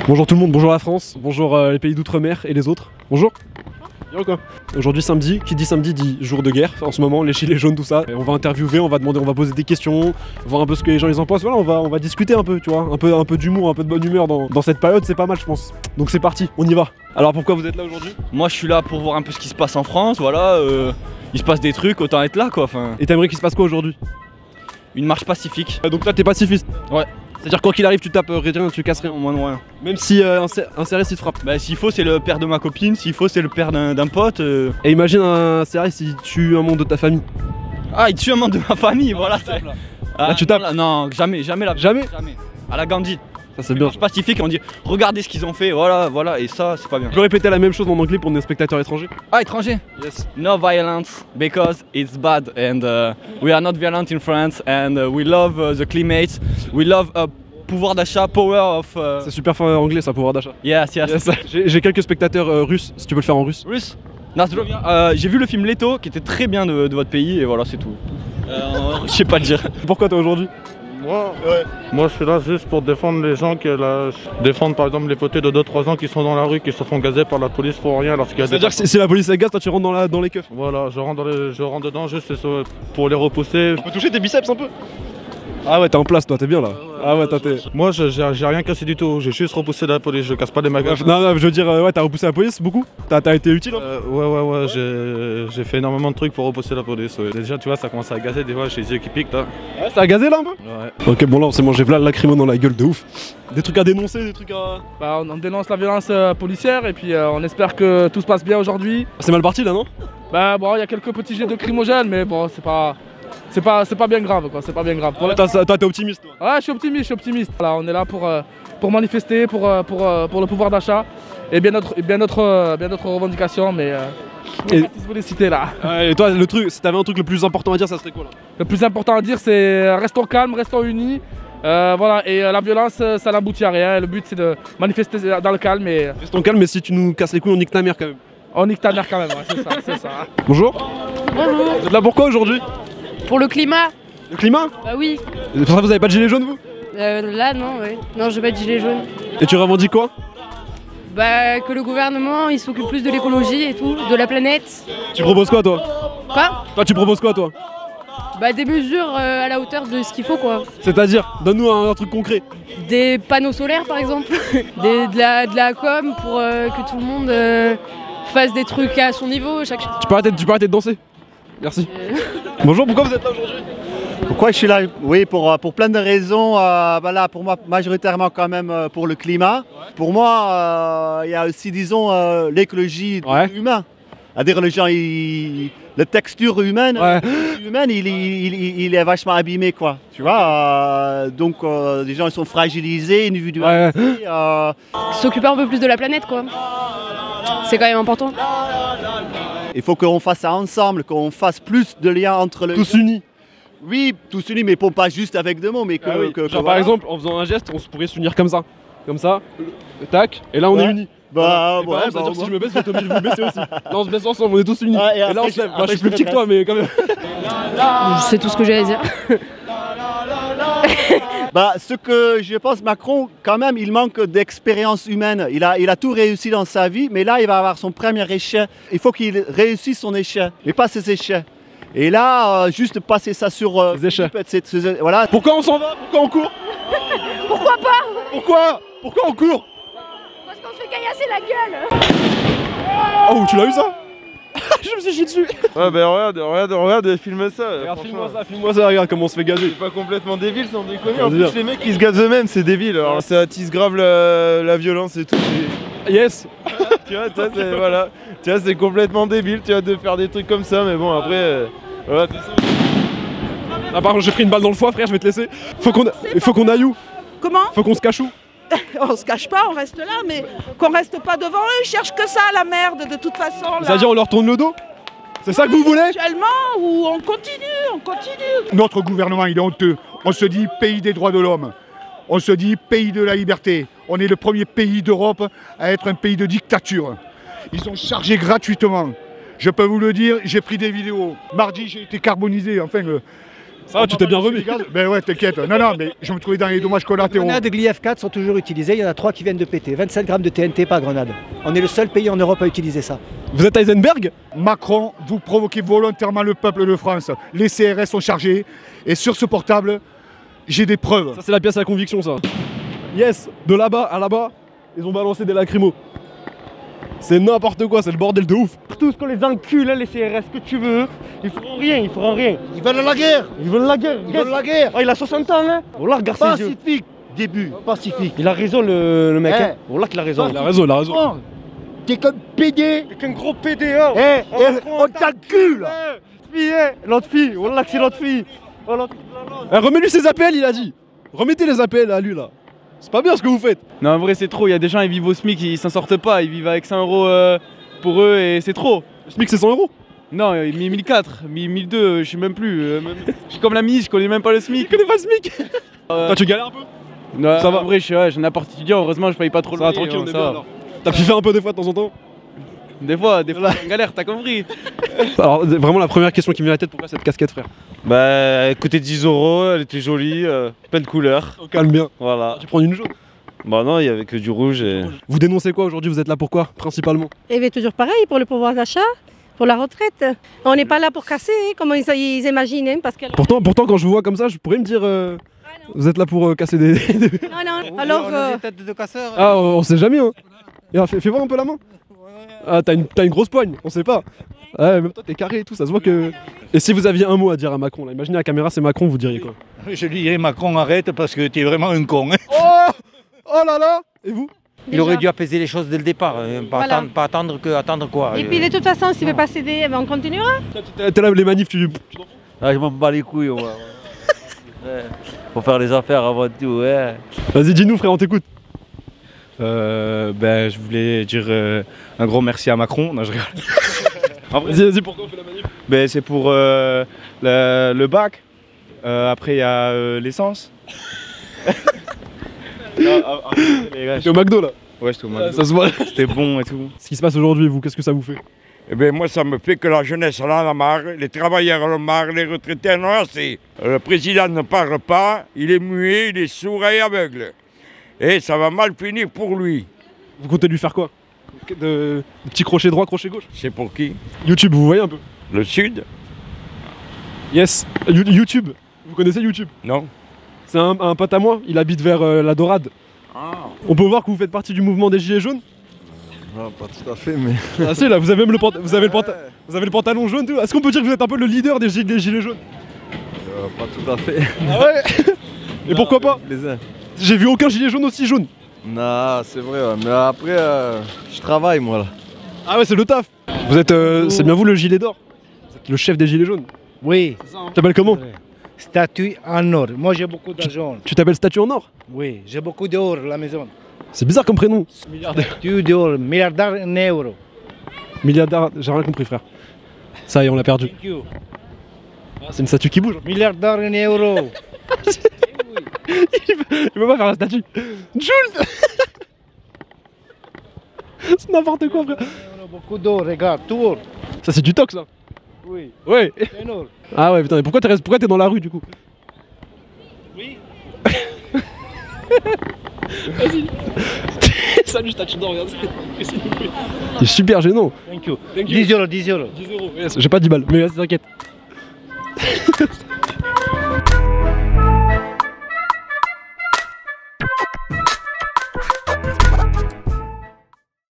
Bonjour tout le monde, bonjour la France, bonjour les pays d'outre-mer et les autres. Bonjour. Bien ou quoi? Aujourd'hui samedi, qui dit samedi dit jour de guerre en ce moment, les gilets jaunes, tout ça. Et on va interviewer, on va demander, on va poser des questions, voir un peu ce que les gens ils en pensent. Voilà, on va discuter un peu, tu vois, un peu d'humour, un peu de bonne humeur dans cette période, c'est pas mal je pense. Donc c'est parti, on y va. Alors pourquoi vous êtes là aujourd'hui? Moi je suis là pour voir un peu ce qui se passe en France, voilà, il se passe des trucs, autant être là quoi. Enfin... Et t'aimerais qu'il se passe quoi aujourd'hui? Une marche pacifique. Donc là t'es pacifiste? Ouais. C'est-à-dire quoi qu'il arrive tu tapes rien, tu casses rien? Au moins de rien. Même si un CRS il te frappe? Bah s'il faut c'est le père de ma copine, s'il faut c'est le père d'un pote. Et imagine un CRS il tue un membre de ta famille. Ah il tue un membre de ma famille, voilà. Là tu tapes? Non, jamais, jamais là. Jamais? Jamais. À la Gandhi. Ça c'est bien. Marche pacifique, on dit regardez ce qu'ils ont fait, voilà, voilà, et ça c'est pas bien. Je peux répéter la même chose en anglais pour des spectateurs étrangers? Ah étranger? Yes. No violence because it's bad and we are not violent in France and we love the climate, we love pouvoir d'achat, power of... C'est super fort en anglais ça, pouvoir d'achat. Yes. J'ai quelques spectateurs russes, si tu peux le faire en russe. Russe? J'ai vu le film Leto qui était très bien de votre pays et voilà c'est tout. Je sais pas le dire. Pourquoi toi aujourd'hui? Moi je suis là juste pour défendre les gens défendre par exemple les potés de 2-3 ans qui sont dans la rue, qui se font gazer par la police pour rien lorsqu'il y a C'est-à-dire que si la police elle gaze, toi tu rentres dans les keufs? Voilà, je rentre dedans juste pour les repousser. Tu peux toucher tes biceps un peu? Ah ouais t'es en place toi, t'es bien là. Ah ouais t'es... Moi j'ai rien cassé du tout, j'ai juste repoussé la police, je casse pas les magasins. Non je veux dire, ouais t'as repoussé la police beaucoup? T'as été utile hein? Ouais, j'ai fait énormément de trucs pour repousser la police. Ouais. Déjà tu vois ça commence à gazer, des fois j'ai les yeux qui piquent là. Ouais ça a gazé là un peu? Ouais. Ok bon là on s'est mangé plein de lacrymo dans la gueule de ouf. Des trucs à dénoncer, des trucs à... Bah, on dénonce la violence policière et puis on espère que tout se passe bien aujourd'hui. C'est mal parti là non? Bah bon il y a quelques petits jets de crimogène mais bon c'est pas bien grave quoi, c'est pas bien grave. Ouais, toi t'es optimiste toi? Ouais je suis optimiste. Voilà, on est là pour manifester, pour le pouvoir d'achat et bien notre revendication mais je vous les citer là. Et toi le truc, si t'avais un truc le plus important à dire ça serait quoi là? Le plus important à dire c'est restons calmes, restons unis. Voilà, et la violence ça n'aboutit à rien, le but c'est de manifester dans le calme et... Restons calmes mais si tu nous casses les couilles on nique ta mère quand même. On nique ta mère quand même, ouais, c'est ça. Bonjour. Bonjour. Vous êtes là pourquoi aujourd'hui? Pour le climat? Le climat? Bah oui. C'est pour ça que vous avez pas de gilet jaune vous? Là non, ouais. Non, j'ai pas de gilet jaune. Et tu revendiques quoi? Bah que le gouvernement il s'occupe plus de l'écologie et tout, de la planète. Tu proposes quoi toi? Quoi? Toi tu proposes quoi toi? Bah des mesures à la hauteur de ce qu'il faut quoi. C'est-à-dire, donne-nous un truc concret. Des panneaux solaires par exemple, de la com pour que tout le monde fasse des trucs à son niveau. Tu peux arrêter de danser? Merci. Bonjour, pourquoi vous êtes là aujourd'hui? Pourquoi je suis là? Oui, pour plein de raisons. Voilà, pour moi, majoritairement quand même pour le climat. Ouais. Pour moi, il y a aussi, disons, l'écologie humaine. C'est-à-dire la texture humaine, il est vachement abîmé, quoi. Tu vois, donc les gens ils sont fragilisés, individualisés. S'occuper un peu plus de la planète, quoi. C'est quand même important. Il faut qu'on fasse ça ensemble, qu'on fasse plus de liens entre les... Tous unis. Oui, tous unis, mais pas juste avec deux mots, mais que... Genre, par voilà. exemple, en faisant un geste, on pourrait s'unir comme ça. Comme ça, tac, et là on est unis. Bah ouais, c'est-à-dire que si je me baisse, vous êtes obligé de vous baisser aussi. Là on se baisse ensemble, on est tous unis. Et là on se lève. Moi je suis plus petit que toi, mais quand même. C'est tout ce que j'ai à dire. Bah, ce que je pense, Macron, quand même, il manque d'expérience humaine. Il a tout réussi dans sa vie, mais là, il va avoir son premier échec. Il faut qu'il réussisse son échec, mais pas ses échecs. Et là, juste passer ça sur... les échecs. Voilà. Pourquoi on s'en va? Pourquoi on court? Pourquoi pas? Pourquoi on court? Parce qu'on se fait caillasser la gueule. Oh, tu l'as eu ça? Je me suis chié dessus. Ouais bah regarde, filme ça. Regarde, filme-moi ça, regarde comment on se fait gazer. C'est pas complètement débile sans déconner, en plus les mecs ils se gazent eux-mêmes, c'est débile. Alors ça attise grave la violence et tout. Yes. Tu vois, voilà. Tu vois, c'est complètement débile, tu vois, de faire des trucs comme ça, mais bon après... voilà. Ah par contre j'ai pris une balle dans le foie frère, je vais te laisser. Faut qu'on aille où? Comment? Faut qu'on se cache où? On se cache pas, on reste là, mais qu'on reste pas devant eux, ils cherchent que ça, la merde, de toute façon. C'est-à-dire on leur tourne le dos? C'est ça que vous voulez? Actuellement, ou on continue. Notre gouvernement, il est honteux. On se dit pays des droits de l'homme. On se dit pays de la liberté. On est le premier pays d'Europe à être un pays de dictature. Ils ont chargé gratuitement. Je peux vous le dire, j'ai pris des vidéos. Mardi, j'ai été carbonisé. Enfin, Ça va, tu t'es bien remis. Ben ouais, t'inquiète. Non, non, mais je me trouvais dans les dommages collatéraux. Les grenades Gli-F4 sont toujours utilisées, il y en a 3 qui viennent de péter. 27 grammes de TNT par grenade. On est le seul pays en Europe à utiliser ça. Vous êtes Heisenberg? Macron, vous provoquez volontairement le peuple de France. Les CRS sont chargés. Et sur ce portable, j'ai des preuves. Ça, c'est la pièce à conviction, ça. Yes, de là-bas à là-bas, ils ont balancé des lacrymos. C'est n'importe quoi, c'est le bordel de ouf. Tous qu'on les encule, les CRS, que tu veux, ils feront rien, ils feront rien. Ils veulent la guerre. Ils veulent la guerre. Ils veulent la guerre. Ah, il a 60 ans, hein. Voilà, regarde ses yeux. Pacifique, début, pacifique. Il a raison, le mec. Hein. Voilà qu'il a raison. Il a raison, il a raison. T'es qu'un PD. T'es qu'un gros PD, hein. On t'encule. L'autre fille, voilà que c'est l'autre fille. Remets-lui ses APL, il a dit. Remettez les APL à lui, là. C'est pas bien ce que vous faites. Non, en vrai, c'est trop. Il y a des gens, ils vivent au SMIC, ils s'en sortent pas. Ils vivent avec 100 € pour eux et c'est trop. Le SMIC, c'est 100 €? Non, 1004, 1002, je sais même plus. Je suis comme la ministre, je connais même pas le SMIC. Je connais pas le SMIC. Toi, tu galères un peu? Non, ça va. En vrai, je suis un appart étudiant. Heureusement, je paye pas trop le Ça va, loyer, tranquille, on est ça bien va. alors. T'as pu faire un peu des fois de temps en temps? Des fois, on galère, t'as compris. Alors, vraiment, la première question qui me vient à la tête, pourquoi cette casquette, frère? Bah, elle coûtait 10 €, elle était jolie, plein de couleurs. On calme bien. Voilà. Tu prends une jaune? Bah non, il y avait que du rouge et... Vous dénoncez quoi aujourd'hui? Vous êtes là pour quoi, principalement? Et bien, toujours pareil, pour le pouvoir d'achat, pour la retraite. On n'est pas là pour casser, hein, comme ils imaginent. Hein, parce que... Pourtant, quand je vous vois comme ça, je pourrais me dire... vous êtes là pour casser des... Non, non, alors... des têtes de casseurs. Ah, on sait jamais, hein. Regarde, fais voir un peu la main. Ah, t'as une grosse poigne, on sait pas. Ouais, même toi, t'es carré et tout, ça se voit que... Et si vous aviez un mot à dire à Macron, là, imaginez la caméra, c'est Macron, vous diriez quoi? Je dirais Macron, arrête parce que t'es vraiment un con. Hein. Oh là là. Et vous? Il aurait dû apaiser les choses dès le départ, pas attendre quoi. Et puis de toute façon, s'il ne veut pas céder, eh ben, on continuera. T'es là, les manifs, tu t'en fous? Ah, je m'en bats les couilles, ouais. Faut faire les affaires avant tout, ouais. Vas-y, dis-nous frère, on t'écoute. Ben, je voulais dire un gros merci à Macron. Non, je rigole. Vas-y, pourquoi on fait la manif? Ben, c'est pour le bac. Après, il y a l'essence. T'es au McDo là? Ouais, j'étais au McDo. Ça se voit. C'était bon et tout. Ce qui se passe aujourd'hui, vous, qu'est-ce que ça vous fait? Eh bien, moi, ça me fait que la jeunesse en a marre, les travailleurs en ont marre, les retraités en ont assez. Le président ne parle pas, il est muet, il est sourd et aveugle. Et ça va mal finir pour lui. Vous comptez lui faire quoi? De petits crochets droit, crochet gauche? C'est pour qui? YouTube, vous voyez un peu? Le Sud? Yes. YouTube. Vous connaissez YouTube? Non. C'est un pote à moi, il habite vers la Dorade. Ah. On peut voir que vous faites partie du mouvement des Gilets jaunes? Non, pas tout à fait, mais... Ah si, là, vous avez même le pantalon jaune, tout. Est-ce qu'on peut dire que vous êtes un peu le leader des Gilets jaunes? Pas tout à fait. Ah ouais. Et pourquoi pas? J'ai vu aucun gilet jaune aussi jaune. Non, c'est vrai, ouais. Mais après, je travaille, moi, là. Ah ouais, c'est le taf. Vous êtes... c'est bien vous, le gilet d'or? Vous êtes le chef des Gilets jaunes? Oui. Tu t'appelles comment? Statue en or. Moi, j'ai beaucoup d'argent. Tu t'appelles Statue en or? Oui, j'ai beaucoup d'or à la maison. C'est bizarre comme prénom. Statue d'or, milliardaire en euros. Milliardaire, j'ai rien compris, frère. Ça y est, on l'a perdu. C'est une statue qui bouge. Milliardaire en euros. Il peut pas faire la statue. Jules. C'est n'importe quoi, frère. Beaucoup d'or, regarde, tout or. Ça, c'est du tox, ça. Oui. Ouais. C'est or. Ah ouais, putain, mais pourquoi t'es dans la rue, du coup? Oui. Vas-y. Salut, statue d'or, regarde ça. C'est super gênant. Thank you. 10 euros, 10 euros. 10 euros, yes. J'ai pas 10 balles, mais vas-y, t'inquiète.